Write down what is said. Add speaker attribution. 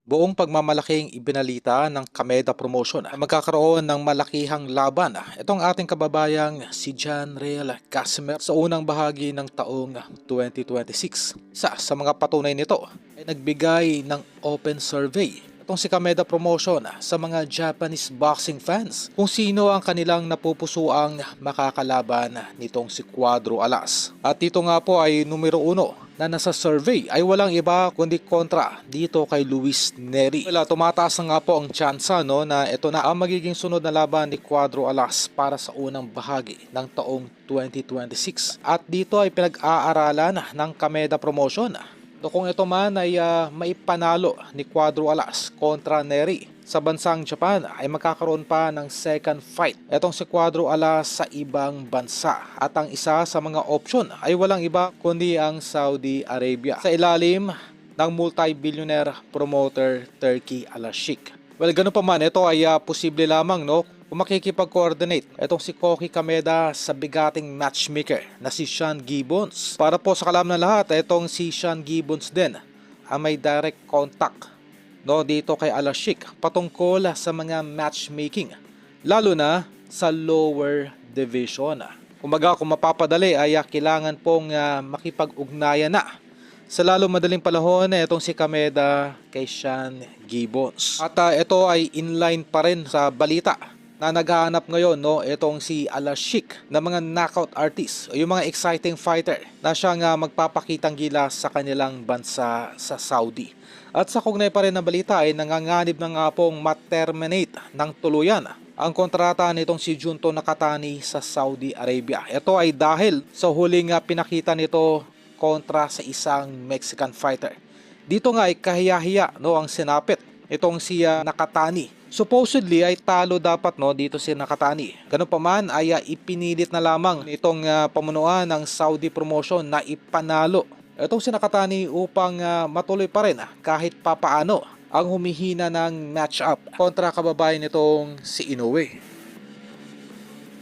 Speaker 1: Buong pagmamalaking ibinalita ng Kameda Promotion na magkakaroon ng malakihang laban itong ating kababayang si John Real Casimir sa unang bahagi ng taong 2026. Isa sa mga patunay nito ay nagbigay ng open survey itong si Kameda Promotion sa mga Japanese boxing fans kung sino ang kanilang napupusuang makakalaban nitong si Cuadro Alas. At dito nga po ay numero 1 na nasa survey ay walang iba kundi kontra dito kay Luis Neri. Wala, tumataas na nga po ang tsansa na ito na ang magiging sunod na laban ni Cuadro Alas para sa unang bahagi ng taong 2026. At dito ay pinag-aaralan ng Kameda Promotion kung ito man ay maipanalo ni Cuadro Alas kontra Neri sa bansang Japan ay magkakaroon pa ng second fight etong si Cuadro Alas sa ibang bansa, at ang isa sa mga option ay walang iba kundi ang Saudi Arabia sa ilalim ng multi-billionaire promoter Turki Al-Sheikh. Well, ganun pa man, ito ay posible lamang kung makikipag-coordinate itong si Koki Kameda sa bigating matchmaker na si Sean Gibbons. Para po sa kalam ng lahat, itong si Sean Gibbons din ang may direct contact dito kay Al-Sheikh patungkol sa mga matchmaking, lalo na sa lower division. Kumbaga, kung mapapadali ay kailangan pong makipag-ugnayan na sa lalo madaling panahon itong si Kameda kay Sean Gibbons. At ito ay inline pa rin sa balita na naghahanap ngayon itong si Al-Sheikh na mga knockout artist o yung mga exciting fighter na siyang magpapakitang gilas sa kanilang bansa sa Saudi. At sa kugnay pa rin na balita ay nanganganib na nga pong ma-terminate ng tuluyan ang kontrata nitong si Junto Nakatani sa Saudi Arabia. Ito ay dahil sa huling pinakita nito kontra sa isang Mexican fighter. Dito nga ay kahiya-hiya ang sinapit itong si Nakatani. Supposedly ay talo dapat dito si Nakatani. Ganun pa man ay ipinilit na lamang itong pamunuan ng Saudi Promotion na ipanalo itong si Nakatani upang matuloy pa rin kahit papaano ang humihina ng match-up kontra kababayan nitong si Inoue.